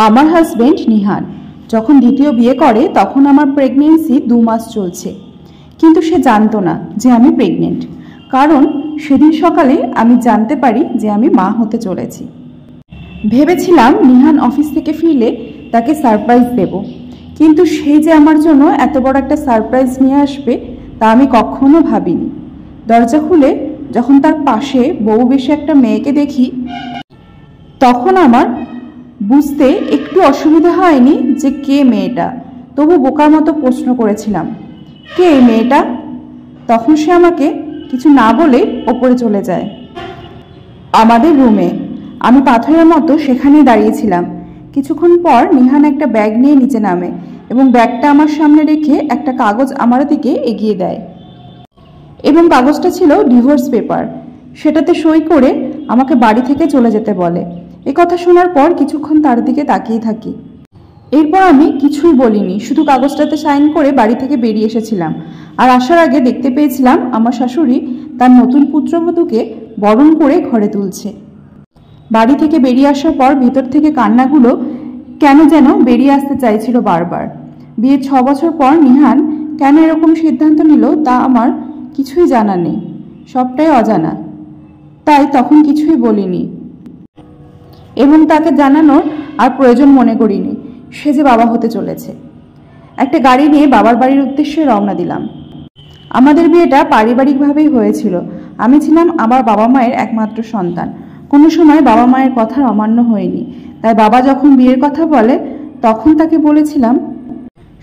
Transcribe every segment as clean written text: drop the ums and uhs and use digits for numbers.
আমার হাজবেন্ড নিহান যখন দ্বিতীয় বিয়ে করে তখন আমার প্রেগন্যান্সি 2 মাস চলছে, কিন্তু সে জানতো না যে আমি প্রেগনেন্ট। কারণ সেদিন সকালে আমি জানতে পারি যে আমি মা হতে চলেছি। ভেবেছিলাম নিহান অফিস থেকে ফিরলে তাকে সারপ্রাইজ দেব, কিন্তু সেই যে আমার জন্য এত বড় একটা সারপ্রাইজ নিয়ে আসবে তা আমি কখনো ভাবিনি। দরজা খুলে যখন তার পাশে বউ বেশে একটা মেয়েকে দেখি, তখন আমার বুঝতে একটু অসুবিধা হয়নি যে কে মেয়েটা। তবু বোকার মতো প্রশ্ন করেছিলাম, কে এই মেয়েটা? তখন সে আমাকে কিছু না বলে ওপরে চলে যায় আমাদের রুমে। আমি পাথরের মতো সেখানেই দাঁড়িয়েছিলাম। কিছুক্ষণ পর নিহান একটা ব্যাগ নিয়ে নিচে নামে এবং ব্যাগটা আমার সামনে রেখে একটা কাগজ আমার দিকে এগিয়ে দেয়, এবং কাগজটা ছিল ডিভোর্স পেপার। সেটাতে সই করে আমাকে বাড়ি থেকে চলে যেতে বলে। এ কথা শোনার পর কিছুক্ষণ তার দিকে তাকিয়ে থাকি। এরপর আমি কিছুই বলিনি, শুধু কাগজটাতে সাইন করে বাড়ি থেকে বেরিয়ে এসেছিলাম। আর আসার আগে দেখতে পেয়েছিলাম আমার শাশুড়ি তার নতুন পুত্রবধূকে বরণ করে ঘরে তুলছে। বাড়ি থেকে বেরিয়ে আসার পর ভেতর থেকে কান্নাগুলো কেন যেন বেরিয়ে আসতে চাইছিল বারবার। বিয়ের 6 বছর পর নিহান কেন এরকম সিদ্ধান্ত নিল তা আমার কিছুই জানা নেই, সবটাই অজানা। তাই তখন কিছুই বলিনি এবং তাকে জানানোর আর প্রয়োজন মনে করিনি সে যে বাবা হতে চলেছে। একটা গাড়ি নিয়ে বাবার বাড়ির উদ্দেশ্যে রওনা দিলাম। আমাদের বিয়েটা পারিবারিকভাবেই হয়েছিল। আমি ছিলাম আমার বাবা মায়ের একমাত্র সন্তান। কোনো সময় বাবা মায়ের কথার অমান্য হয়নি। তাই বাবা যখন বিয়ের কথা বলে তখন তাকে বলেছিলাম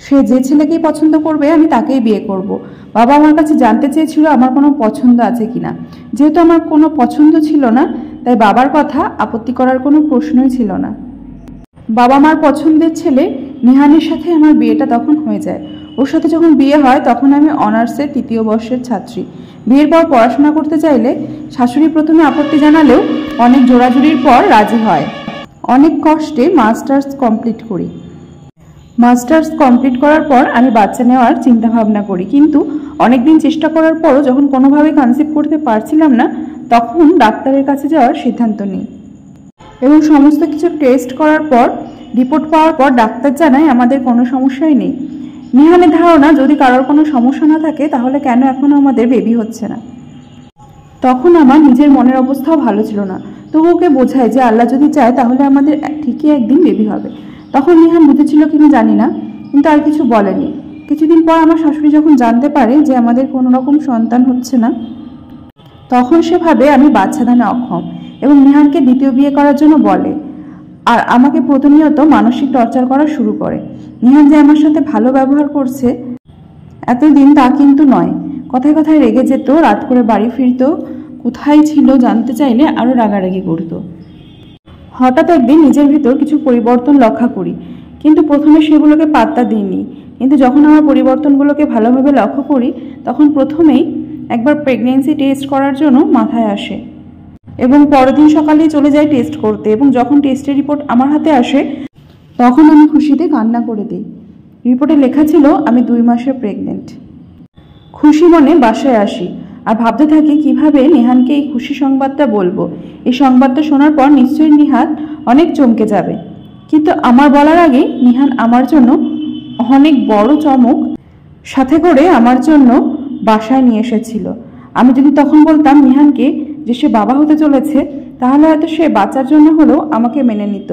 সে যে ছেলেকেই পছন্দ করবে আমি তাকেই বিয়ে করব। বাবা আমার কাছে জানতে চেয়েছিল আমার কোনো পছন্দ আছে কিনা। যেহেতু আমার কোনো পছন্দ ছিল না, তাই বাবার কথা আপত্তি করার কোনো প্রশ্নই ছিল না। বাবা মার পছন্দের ছেলে নিহানের সাথে আমার বিয়েটা তখন হয়ে যায়। ওর সাথে যখন বিয়ে হয় তখন আমি অনার্সের 3য় বর্ষের ছাত্রী। বিয়ের পর পড়াশোনা করতে চাইলে শাশুড়ি প্রথমে আপত্তি জানালেও অনেক জোরাজুরির পর রাজি হয়। অনেক কষ্টে মাস্টার্স কমপ্লিট করি। মাস্টার্স কমপ্লিট করার পর আমি বাচ্চা নেওয়ার চিন্তা ভাবনা করি, কিন্তু অনেকদিন চেষ্টা করার পরও যখন কোনোভাবে কনসিভ করতে পারছিলাম না তখন ডাক্তারের কাছে যাওয়ার সিদ্ধান্ত নিই। এবং সমস্ত কিছু টেস্ট করার পর রিপোর্ট পাওয়ার পর ডাক্তার জানায় আমাদের কোনো সমস্যাই নেই। নিহানের ধারণা যদি কারোর কোনো সমস্যা না থাকে তাহলে কেন এখনো আমাদের বেবি হচ্ছে না। তখন আমার নিজের মনের অবস্থাও ভালো ছিল না, তবু ওকে বোঝায় যে আল্লাহ যদি চায় তাহলে আমাদের ঠিকই একদিন বেবি হবে। তখন নিহান বুঝেছিল কিনা জানি না, কিন্তু আর কিছু বলেনি। কিছুদিন পর আমার শাশুড়ি যখন জানতে পারে যে আমাদের কোনো রকম সন্তান হচ্ছে না, তখন সে ভাবে আমি বাচ্চাদানে অক্ষম এবং নিহানকে দ্বিতীয় বিয়ে করার জন্য বলে। আর আমাকে প্রতিনিয়ত মানসিক টর্চার করা শুরু করে। নিহান যে আমার সাথে ভালো ব্যবহার করছে এতদিন তা কিন্তু নয়। কথায় কথায় রেগে যেত, রাত করে বাড়ি ফিরত, কোথায় ছিল জানতে চাইলে আরও রাগারাগি করত। হঠাৎ একদিন নিজের ভিতর কিছু পরিবর্তন লক্ষ্য করি, কিন্তু প্রথমে সেগুলোকে পাত্তা দিইনি। কিন্তু যখন আমার পরিবর্তনগুলোকে ভালোভাবে লক্ষ্য করি তখন প্রথমেই একবার প্রেগনেন্সি টেস্ট করার জন্য মাথায় আসে এবং পরের দিন সকালেই চলে যাই টেস্ট করতে। এবং যখন টেস্টের রিপোর্ট আমার হাতে আসে তখন আমি খুশিতে কান্না করে দিই। রিপোর্টে লেখা ছিল আমি 2 মাসের প্রেগনেন্ট। খুশি মনে বাসায় আসি আর ভাবতে থাকি কিভাবে নিহানকে এই খুশি সংবাদটা বলবো। এই সংবাদটা শোনার পর নিশ্চয়ই নিহান অনেক চমকে যাবে, কিন্তু আমার বলার আগেই নিহান আমার জন্য অনেক বড় চমক সাথে করে আমার জন্য বাসায় নিয়ে এসেছিল। আমি যদি তখন বলতাম নিহানকে যে সে বাবা হতে চলেছে তাহলে হয়তো সে বাচ্চার জন্য হলেও আমাকে মেনে নিত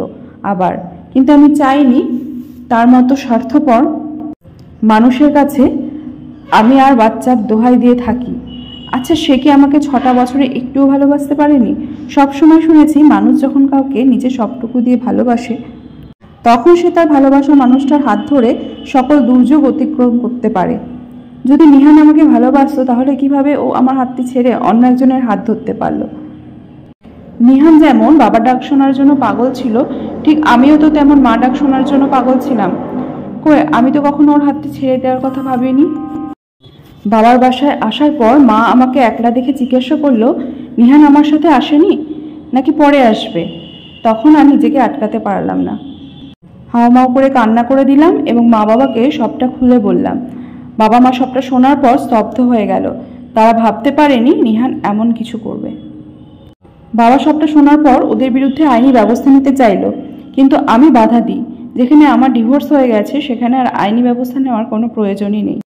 আবার, কিন্তু আমি চাইনি তার মতো স্বার্থপর মানুষের কাছে আমি আর বাচ্চার দোহাই দিয়ে থাকি। আচ্ছা, সে কি আমাকে 6টা বছরে একটুও ভালোবাসতে পারেনি? সবসময় শুনেছি মানুষ যখন কাউকে নিজের সবটুকু দিয়ে ভালোবাসে তখন সে তার ভালোবাসা মানুষটার হাত ধরে সকল দুর্যোগ অতিক্রম করতে পারে। যদি নিহান আমাকে ভালোবাসতো তাহলে কিভাবে ও আমার হাতটি ছেড়ে অন্য একজনের হাত ধরতে পারলো? নিহান যেমন বাবা ডাক শোনার জন্য পাগল ছিল, ঠিক আমিও তো তেমন মা ডাক শোনার জন্য পাগল ছিলাম। কই, আমি তো কখনো ওর হাতটি ছেড়ে দেওয়ার কথা ভাবিনি। বাবার বাসায় আসার পর মা আমাকে একলা দেখে জিজ্ঞাসা করলো নিহান আমার সাথে আসেনি নাকি পরে আসবে। তখন আমি নিজেকে আটকাতে পারলাম না, হাওমাও করে কান্না করে দিলাম এবং মা বাবাকে সবটা খুলে বললাম। বাবা মা সবটা শোনার পর স্তব্ধ হয়ে গেল। তারা ভাবতে পারেনি নিহান এমন কিছু করবে। বাবা সবটা শোনার পর ওদের বিরুদ্ধে আইনি ব্যবস্থা নিতে চাইল, কিন্তু আমি বাধা দিই। যেখানে আমার ডিভোর্স হয়ে গেছে সেখানে আর আইনি ব্যবস্থা নেওয়ার কোনো প্রয়োজনই নেই।